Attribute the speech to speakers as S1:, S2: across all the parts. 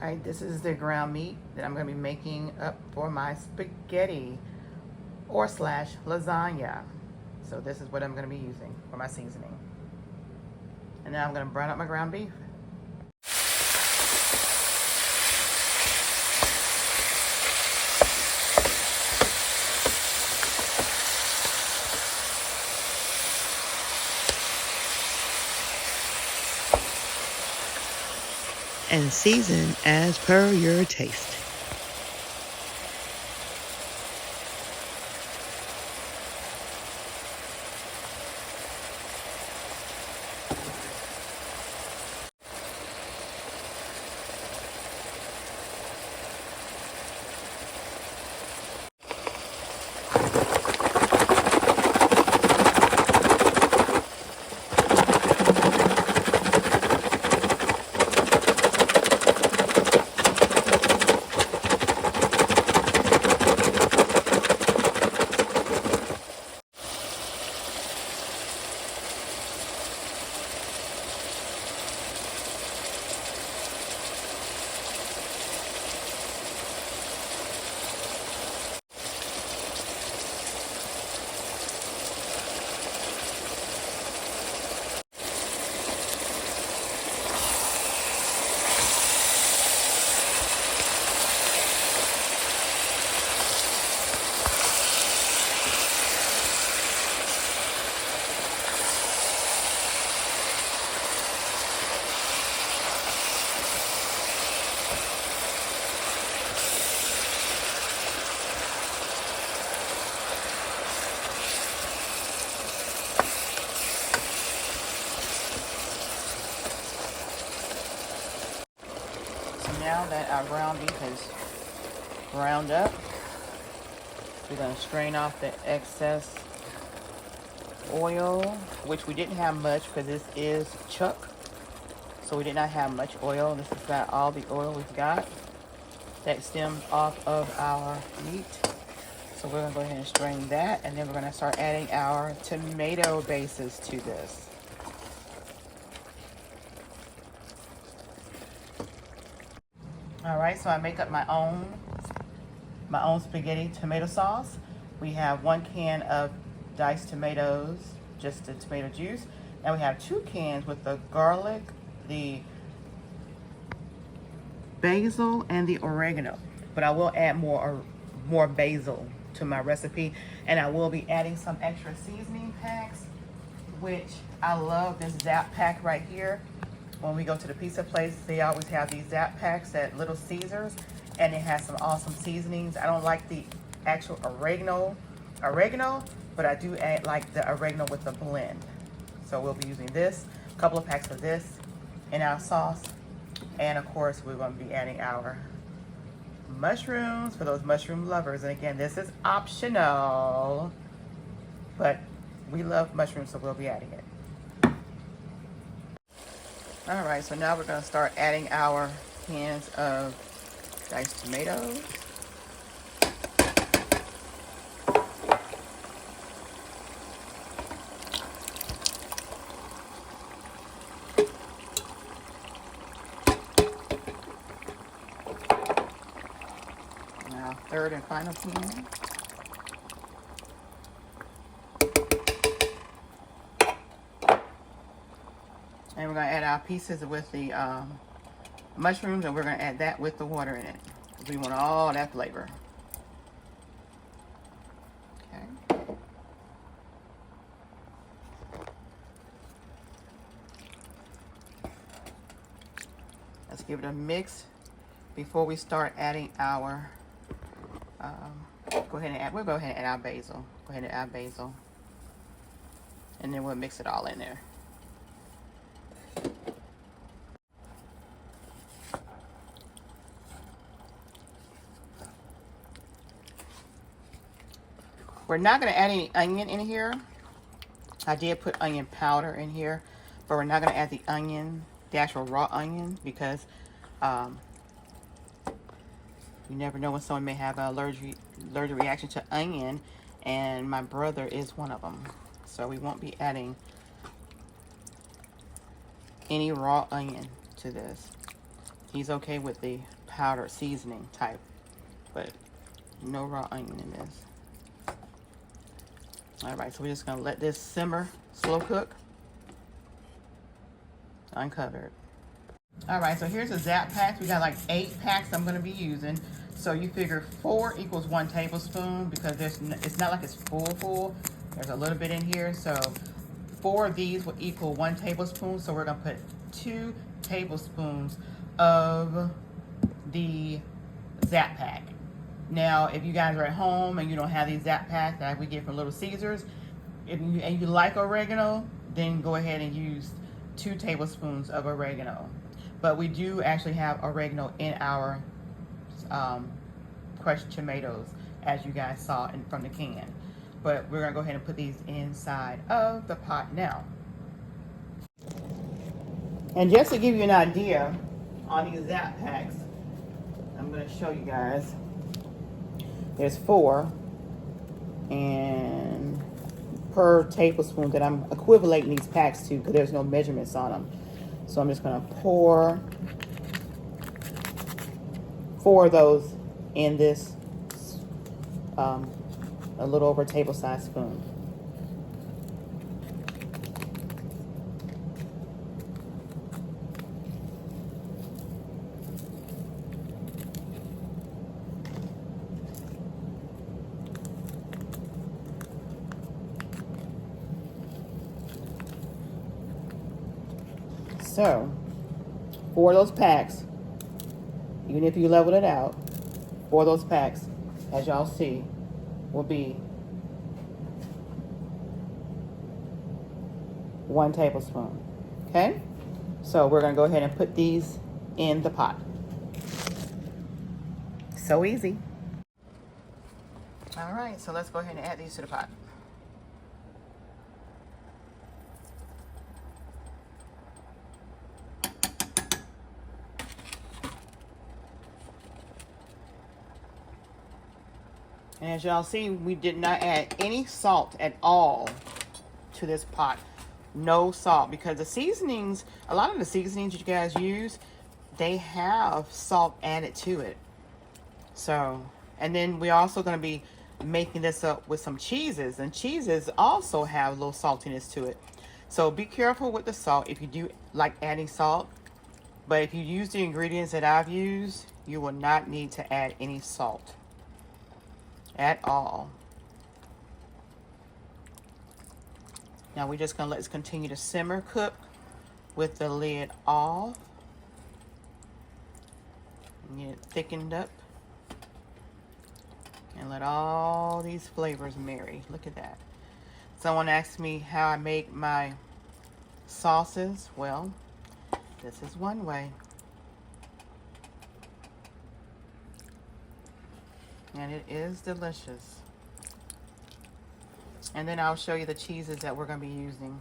S1: All right, this is the ground meat that I'm going to be making up for my spaghetti or slash lasagna. So this is what I'm going to be using for my seasoning. And now I'm going to brown up my ground beef.
S2: And season as per your taste.
S1: Now that our ground beef is ground up, we're going to strain off the excess oil, which we didn't have much because this is chuck. So we did not have much oil. This is about all the oil we've got that stems off of our meat. So we're going to go ahead and strain that, and then we're going to start adding our tomato bases to this. All right, so I make up my own spaghetti tomato sauce. We have 1 can of diced tomatoes, just the tomato juice. Now we have 2 cans with the garlic, the basil, and the oregano. But I will add more basil to my recipe, and I will be adding some extra seasoning packs, which I love this Zap pack right here. When we go to the pizza place, they always have these Zap packs at Little Caesars, and it has some awesome seasonings. I don't like the actual oregano, but I do add like the oregano with the blend. So we'll be using this, a couple of packs of this in our sauce. And of course, we're going to be adding our mushrooms for those mushroom lovers. And again, this is optional, but we love mushrooms, so we'll be adding it. All right, so now we're going to start adding our cans of diced tomatoes. Now, third and final can. And we're going to add our pieces with the mushrooms, and we're going to add that with the water in it. We want all that flavor. Okay. Let's give it a mix before we start adding our, we'll go ahead and add our basil. Go ahead and add basil. And then we'll mix it all in there. We're not going to add any onion in here. I did put onion powder in here, but we're not going to add the onion, the actual raw onion, because you never know when someone may have an allergic reaction to onion, and my brother is one of them. So we won't be adding any raw onion to this. He's okay with the powdered seasoning type, but no raw onion in this. All right, so we're just gonna let this simmer, slow cook, uncovered. All right, so here's the Zap packs. We got like 8 packs I'm gonna be using. So you figure 4 equals 1 tablespoon because it's not like it's full. There's a little bit in here. So 4 of these will equal 1 tablespoon. So we're gonna put 2 tablespoons of the Zap pack. Now, if you guys are at home and you don't have these Zap packs that we get from Little Caesars, and you like oregano, then go ahead and use 2 tablespoons of oregano. But we do actually have oregano in our crushed tomatoes, as you guys saw from the can. But we're gonna go ahead and put these inside of the pot now. And just to give you an idea on these Zap packs, I'm gonna show you guys. There's 4, and per tablespoon that I'm equivalating these packs to, because there's no measurements on them. So I'm just gonna pour 4 of those in this a little over table-sized spoon. So, 4 of those packs, even if you leveled it out, 4 of those packs, as y'all see, will be 1 tablespoon. Okay? So we're gonna go ahead and put these in the pot. So easy. All right, so let's go ahead and add these to the pot. And as y'all see, we did not add any salt at all to this pot. No salt, because the seasonings, a lot of the seasonings you guys use, they have salt added to it. So, and then we're also going to be making this up with some cheeses, and cheeses also have a little saltiness to it. So be careful with the salt if you do like adding salt. But if you use the ingredients that I've used, you will not need to add any salt at all. Now we're just gonna let this continue to simmer cook with the lid off. Get it thickened up and let all these flavors marry. Look at that. Someone asked me how I make my sauces. Well, this is one way. And it is delicious. And then I'll show you the cheeses that we're going to be using.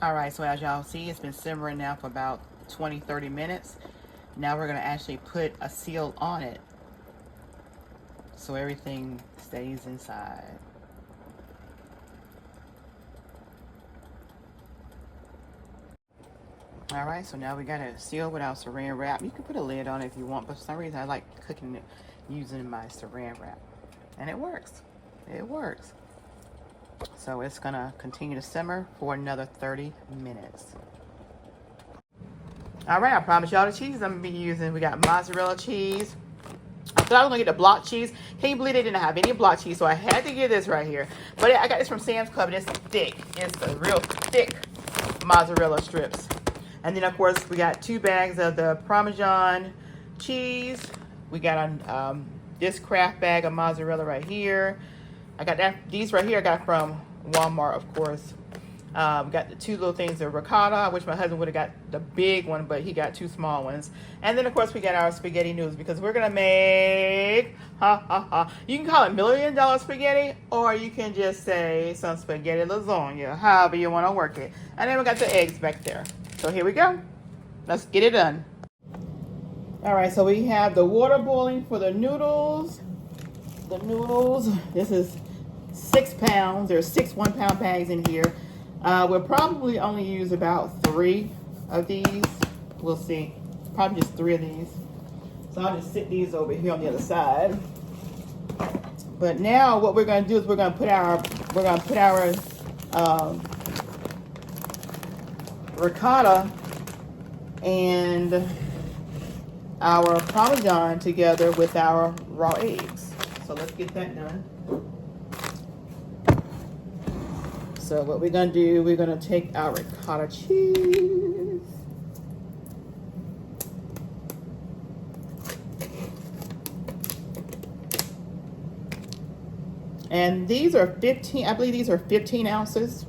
S1: All right, so as y'all see, it's been simmering now for about 20-30 minutes. Now we're going to actually put a seal on it so everything stays inside. All right, so now we got it sealed with our saran wrap. You can put a lid on it if you want, but for some reason I like cooking it using my saran wrap. And it works. It works. So it's gonna continue to simmer for another 30 minutes. All right, I promised y'all the cheese I'm gonna be using. We got mozzarella cheese. I thought I was gonna get the block cheese. Can you believe they didn't have any block cheese? So I had to get this right here. But I got this from Sam's Club, and it's thick. It's a real thick mozzarella strips. And then, of course, we got 2 bags of the Parmesan cheese. We got this Kraft bag of mozzarella right here. I got these right here I got from Walmart, of course. We got the 2 little things of ricotta. I wish my husband would have got the big one, but he got 2 small ones. And then, of course, we got our spaghetti noodles because we're going to make, you can call it $1 million spaghetti, or you can just say some spaghetti lasagna, however you want to work it. And then we got the eggs back there. So here we go. Let's get it done. All right, so we have the water boiling for the noodles. The noodles, this is 6 pounds. There's 6 1-pound bags in here. We'll probably only use about 3 of these. We'll see. Probably just 3 of these. So I'll just sit these over here on the other side. But now what we're going to do is we're going to put our ricotta and our Parmesan together with our raw eggs. So let's get that done. So what we're gonna do, we're gonna take our ricotta cheese. And these are 15, I believe these are 15 ounces.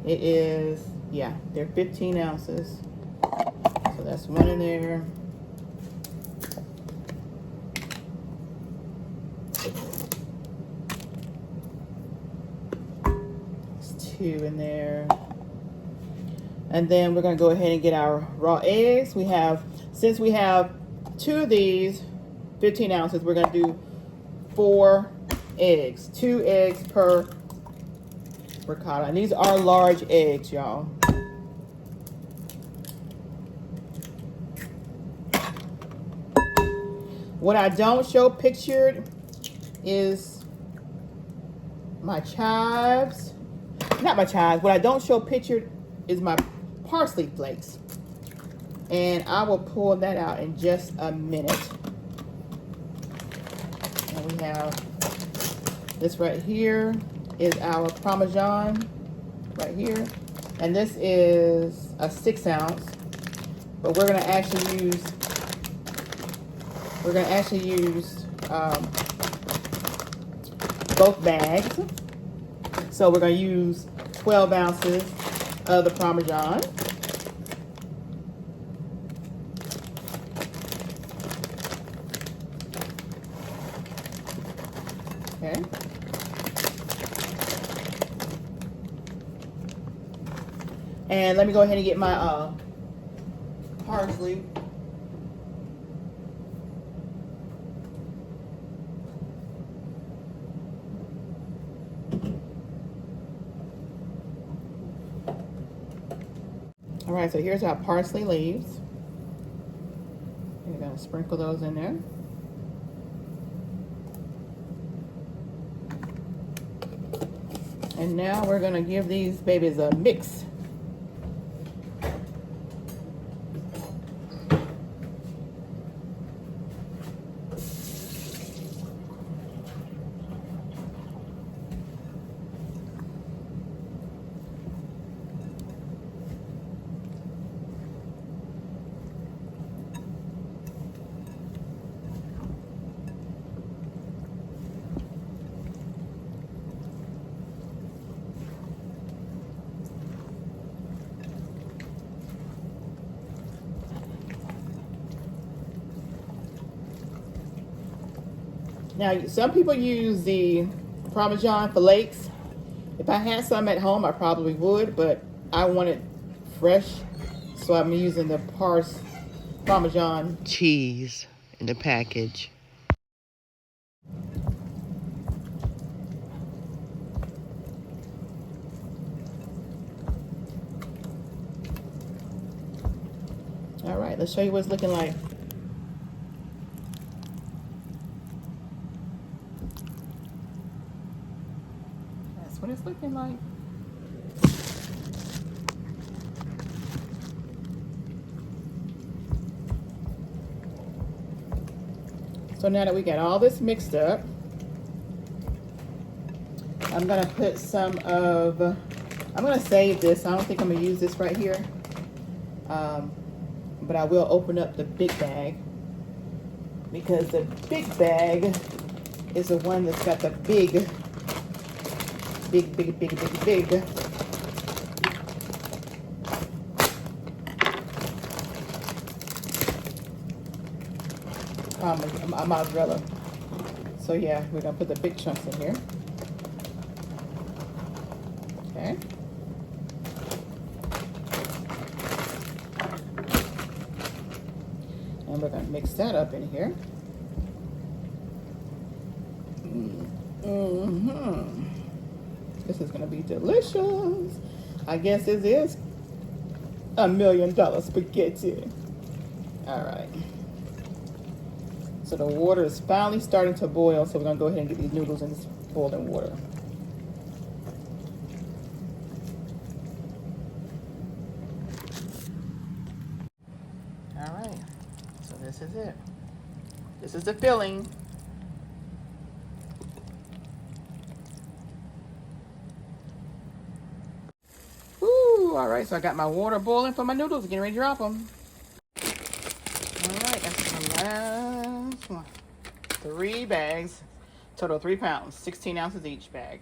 S1: It is, yeah, they're 15 ounces. So that's 1 in there. There's 2 in there. And then we're gonna go ahead and get our raw eggs. We have, since we have 2 of these, 15 ounces, we're gonna do 4 eggs. 2 eggs per ricotta. And these are large eggs, y'all. What I don't show pictured is my chives. Not my chives. What I don't show pictured is my parsley flakes. And I will pull that out in just a minute. And we have this right here is our Parmesan right here. And this is a 6 ounce. But we're gonna actually use both bags. So we're going to use 12 ounces of the Parmesan. Okay. And let me go ahead and get my parsley. All right, so here's our parsley leaves. We're gonna sprinkle those in there. And now we're gonna give these babies a mix. Now, some people use the Parmesan flakes. If I had some at home, I probably would, but I want it fresh, so I'm using the Parmesan
S2: cheese in the package.
S1: All right, let's show you what it's looking like. That's what it's looking like. So now that we got all this mixed up, I'm gonna put some of, I'm gonna save this. I don't think I'm gonna use this right here. But I will open up the big bag, because the big bag is the one that's got the big mozzarella. So yeah, we're gonna put the big chunks in here. Okay. mix that up in here. This is gonna be delicious. I guess this is $1 million spaghetti. All right. So the water is finally starting to boil, so we're gonna go ahead and get these noodles in this boiling water. All right, so this is it. This is the filling. Ooh, all right, so I got my water boiling for my noodles, getting ready to drop them. All right, that's the last one. 3 bags, total 3 pounds, 16 ounces each bag.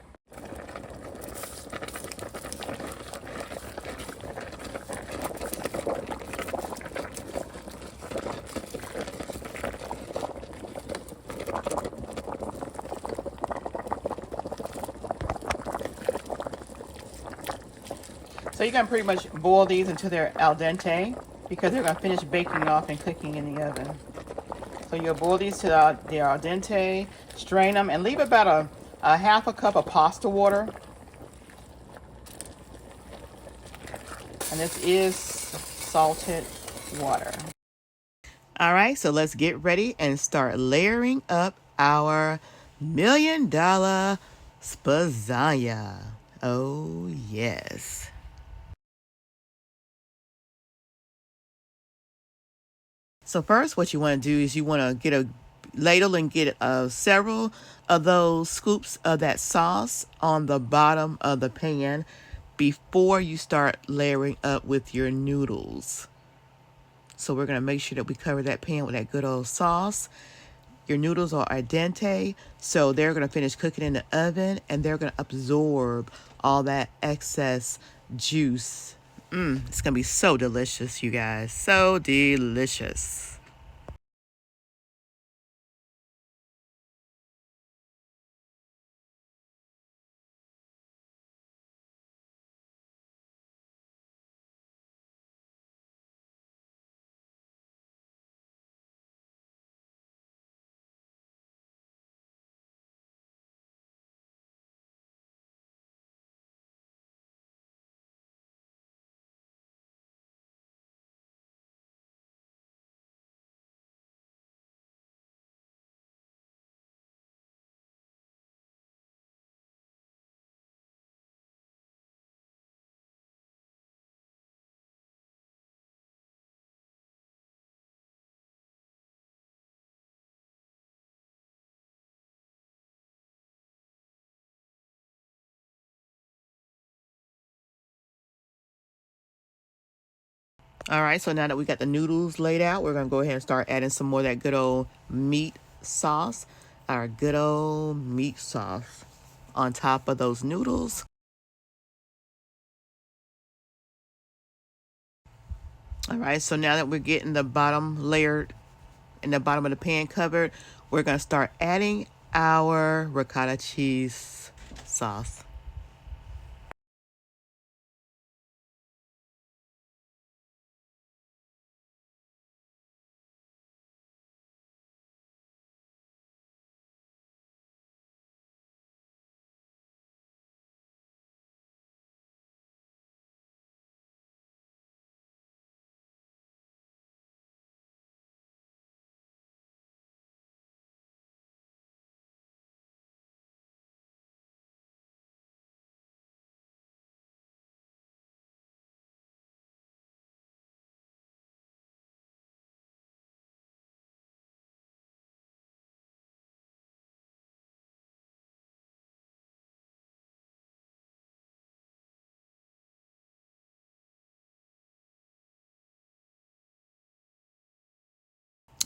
S1: So you're gonna pretty much boil these until they're al dente because they're gonna finish baking off and cooking in the oven. So you'll boil these to they're al dente, strain them, and leave about a half a cup of pasta water. And this is salted water. All right, so let's get ready and start layering up our $1 million spaghetti. Oh, yes. So first, what you want to do is you want to get a ladle and get several of those scoops of that sauce on the bottom of the pan before you start layering up with your noodles. So we're going to make sure that we cover that pan with that good old sauce. Your noodles are al dente, so they're going to finish cooking in the oven and they're going to absorb all that excess juice. It's going to be so delicious, you guys. So delicious. All right, so now that we got the noodles laid out, we're gonna go ahead and start adding some more of that good old meat sauce. Our good old meat sauce on top of those noodles. All right, so now that we're getting the bottom layer in the bottom of the pan covered, we're gonna start adding our ricotta cheese sauce.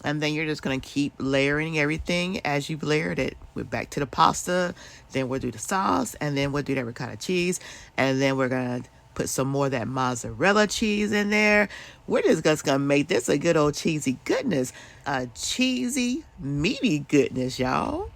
S1: And then you're just going to keep layering everything as you've layered it. We're back to the pasta. Then we'll do the sauce. And then we'll do that ricotta cheese. And then we're going to put some more of that mozzarella cheese in there. We're just going to make this a good old cheesy goodness. A cheesy, meaty goodness, y'all.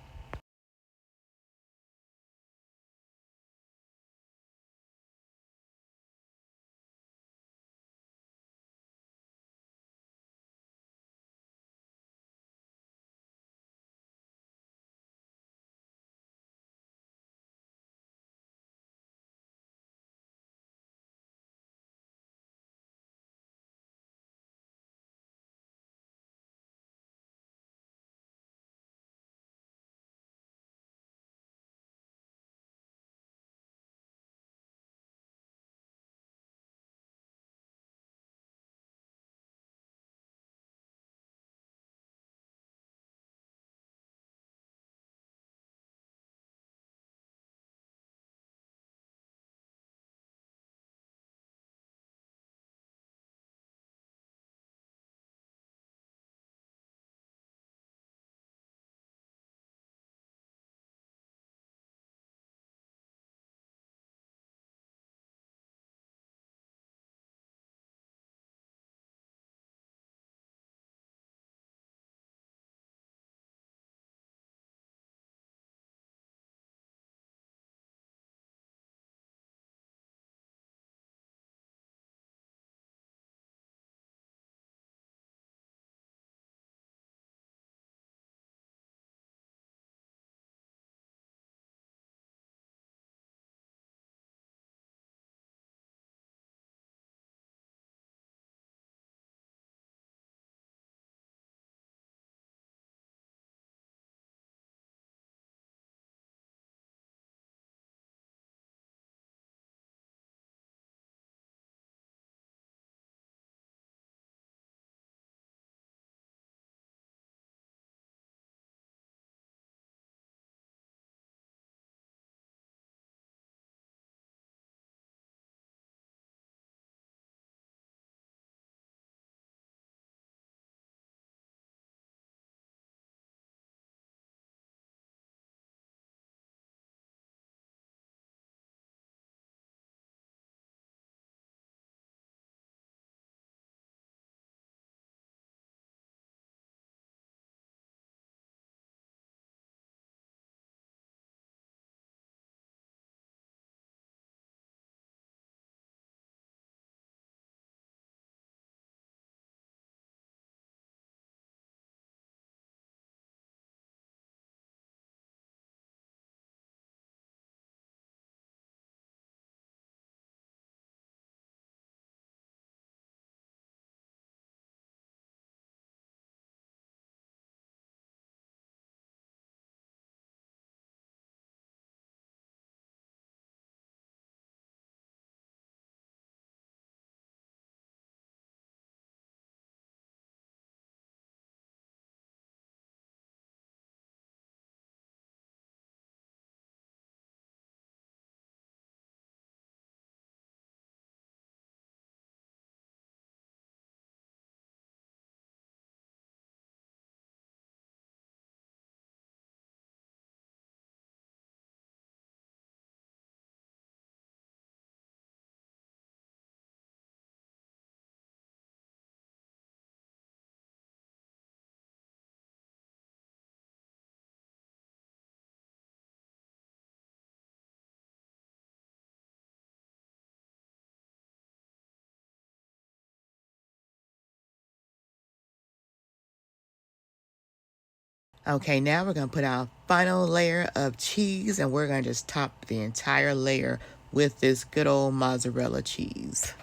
S1: Okay, now we're going to put our final layer of cheese, and we're going to just top the entire layer with this good old mozzarella cheese.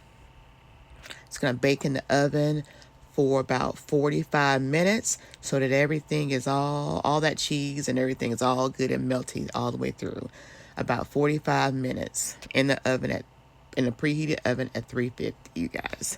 S1: It's going to bake in the oven for about 45 minutes so that everything is all that cheese and everything is all good and melty all the way through. About 45 minutes in the oven in the preheated oven at 350, you guys.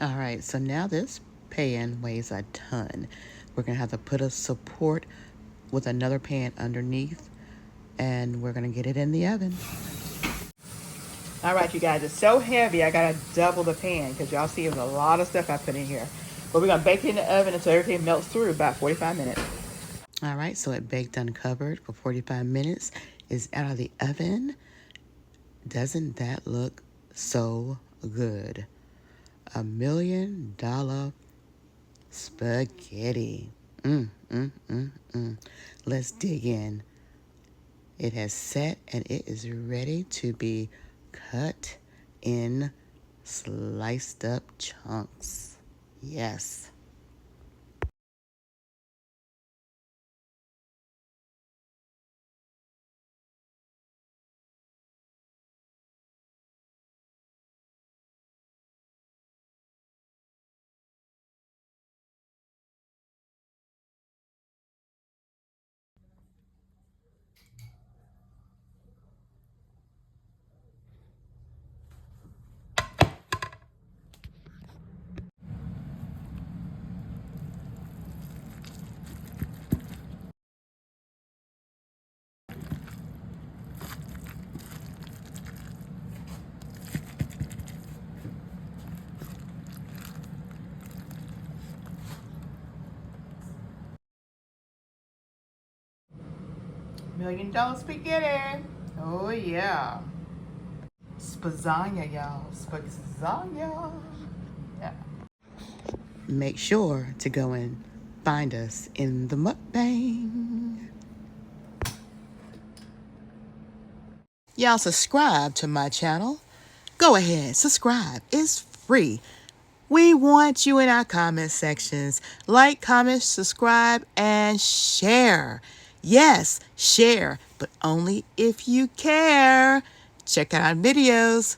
S1: All right, so now this pan weighs a ton. We're gonna have to put a support with another pan underneath, and we're gonna get it in the oven. All right, you guys, it's so heavy, I gotta double the pan because y'all see there's a lot of stuff I put in here. But we're gonna bake it in the oven until everything melts through, about 45 minutes. All right, so it baked uncovered for 45 minutes. It's out of the oven. Doesn't that look so good? $1 million spaghetti. Let's dig in. It has set and it is ready to be cut in sliced up chunks. Yes. $1 million spaghetti. Oh yeah. Spazania, y'all. Spazania. Yeah. Make sure to go and find us in the mukbang. Y'all subscribe to my channel. Go ahead, subscribe. It's free. We want you in our comment sections. Like, comment, subscribe, and share. Yes, share, but only if you care. Check out our videos.